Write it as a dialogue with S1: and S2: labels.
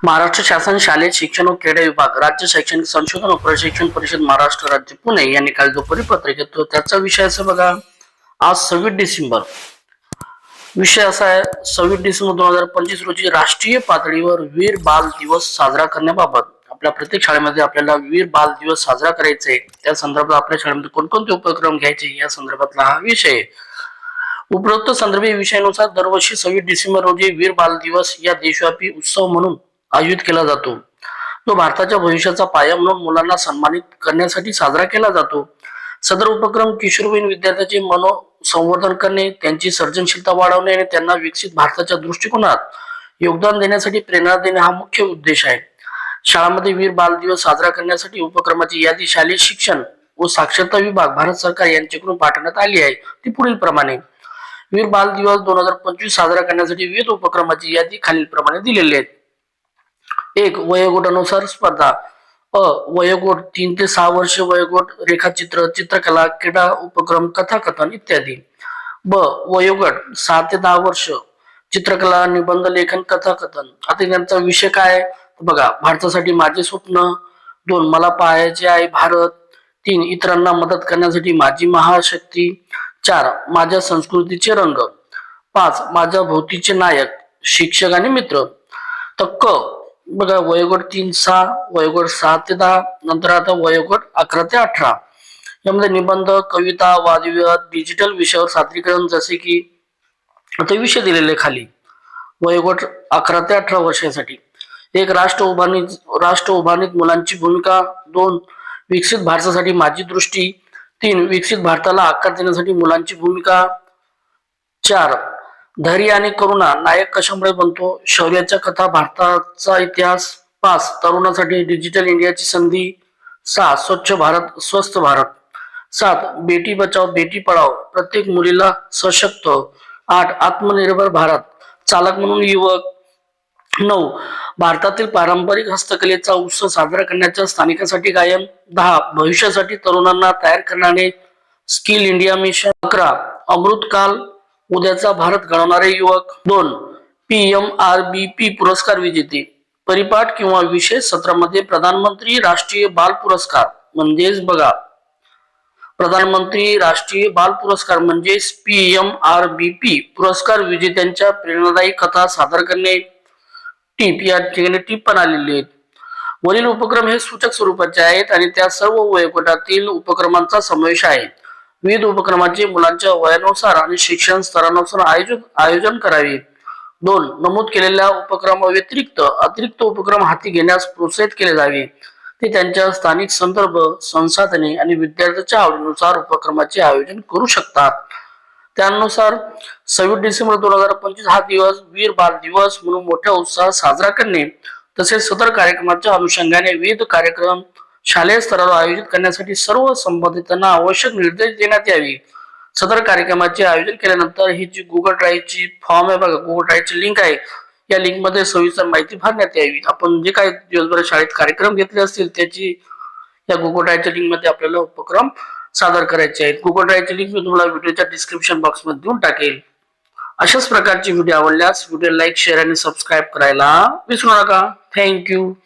S1: महाराष्ट्र शासन शालेय शिक्षण व क्रीडा विभाग, राज्य शैक्षणिक संशोधन व प्रशिक्षण परिषद महाराष्ट्र राज्य पुणे यांनी काल जो परिपत्रक येतो त्याचा विषय असा बघा, आज 26 डिसेंबर. विषय असा आहे, 26 डिसेंबर 2025 रोजी राष्ट्रीय पातळीवर वीर बाल दिवस साजरा करण्याबाबत आपल्या प्रत्येक शाळेमध्ये आपल्याला वीर बाल दिवस साजरा करायचा आहे. त्या संदर्भात आपल्या शाळेमध्ये कोणकोणते उपक्रम घ्यायचे या संदर्भातला हा विषय आहे. उपरोक्त संदर्भी विषयानुसार दरवर्षी 26 डिसेंबर रोजी वीर बाल दिवस या देशव्यापी उत्सव म्हणून आयोजित केला जातो. तो भारताच्या भविष्याचा पाया म्हणून मुलांना सन्मानित करण्यासाठी साजरा केला जातो. सदर उपक्रम किशोरवयीन विद्यार्थ्यांचे मनोसंवर्धन करणे, त्यांची सर्जनशीलता वाढवणे आणि त्यांना विकसित भारताच्या दृष्टिकोनात योगदान देण्यासाठी प्रेरणा देणे हा मुख्य उद्देश आहे. शाळांमध्ये वीर बाल दिवस साजरा करण्यासाठी उपक्रमाची यादी शालेय शिक्षण व साक्षरता विभाग, भारत सरकार यांच्याकडून पाठवण्यात आली आहे. ती पुढील प्रमाणे. वीर बाल दिवस 2025 साजरा करण्यासाठी विविध उपक्रमाची यादी खालील प्रमाणे दिलेली आहे. 1. वयोगटानुसार स्पर्धा. वयोगट 3 ते 6 वर्ष वयोगट रेखाचित्र, चित्रकला, क्रीडा उपक्रम, कथाकथन इत्यादी. वयोगट 6 ते 10 वर्ष चित्रकला, निबंध लेखन, कथाकथन. आता त्यांचा विषय काय बघा, भारतासाठी माझे स्वप्न. 2. मला पाहायचे आहे भारत. 3. इतरांना मदत करण्यासाठी माझी महाशक्ती. 4. माझ्या संस्कृतीचे रंग. 5. माझ्या भोवतीचे नायक, शिक्षक आणि मित्र. बघा, वयोगट 3-6, वयोगट 6 ते 10, नंतर आता वयोगट 11 ते 18. यामध्ये निबंध, कविता, वादविवाद, डिजिटल विषयावर सादरीकरण, जसे की आता विषय दिलेले खाली. वयोगट 11 ते 18 वर्षासाठी. 1. राष्ट्र उभारणीत मुलांची भूमिका. 2. विकसित भारतासाठी माझी दृष्टी. 3. विकसित भारताला आकार देण्यासाठी मुलांची भूमिका. 4. धैर्य आणि करुणा, नायक कशामुळे बनतो, शौर्याच्या कथा, भारताचा इतिहास. 5. तरुणासाठी डिजिटल इंडियाची संधी. 6. स्वच्छ भारत, स्वस्थ भारत. 7. बेटी बचाव बेटी पढाओ, प्रत्येक मुलीला सशक्त. 8. आत्मनिर्भर भारत, चालक म्हणून युवक. 9. भारतातील पारंपरिक हस्तकलेचा उत्सव साजरा करण्याच्या स्थानिकांसाठी कायम. 10. भविष्यासाठी तरुणांना तयार करणारे स्किल इंडिया मिशन. 11. अमृतकाल, उद्याचा भारत घडवणारे युवक. 2. PMRBP पुरस्कार विजेते. परिपाठ किंवा विशेष सत्रामध्ये प्रधानमंत्री राष्ट्रीय बाल पुरस्कार म्हणजेच बघा, प्रधानमंत्री राष्ट्रीय बाल पुरस्कार म्हणजेच PMRBP पुरस्कार विजेत्यांच्या प्रेरणादायी कथा सादर करणे. टीप, या ठिकाणी टीप पण आलेली आहेत. वरील उपक्रम हे सूचक स्वरूपाचे आहेत आणि त्या सर्व वयोगटातील उपक्रमांचा समावेश आहे. विविध उपक्रमाचे मुलांच्या वयानुसार आणि शिक्षण स्तरानुसार आयोजन करावे. 2. नमूद केलेल्या उपक्रमाव्यतिरिक्त अतिरिक्त उपक्रम हाती घेण्यास प्रोत्साहित केले जावे. ते त्यांच्या स्थानिक संदर्भ, संसाधने आणि विद्यार्थ्यांच्या आवडीनुसार उपक्रमाचे आयोजन करू शकतात. त्यानुसार 26 डिसेंबर 2025 हा दिवस वीर बाल दिवस म्हणून मोठ्या उत्साहात साजरा करणे, तसेच सदर कार्यक्रमाच्या अनुषंगाने विविध कार्यक्रम शालेय स्तरावर आयोजित करण्यासाठी सर्व संबंधितांना आवश्यक निर्देश देण्यात यावे. सदर कार्यक्रमाचे आयोजन केल्यानंतर ही जी गुगल ड्राईव्हची फॉर्म आहे बघा, गुगल ड्राईव्हची लिंक आहे, या लिंक मध्ये सविस्तर माहिती भरण्यात यावी. आपण जे काही दिवसभर शाळेत कार्यक्रम घेतले असतील त्याची या गुगल ड्राईव्हच्या लिंक मध्ये आपल्याला उपक्रम सादर करायचे आहेत. गुगल ड्राईव्हची लिंक मी तुम्हाला व्हिडिओच्या डिस्क्रिप्शन बॉक्स मध्ये देऊन टाकेल. अशाच प्रकारचे व्हिडिओ आवडल्यास व्हिडिओ लाईक, शेअर आणि सबस्क्राईब करायला विसरू नका. थँक्यू.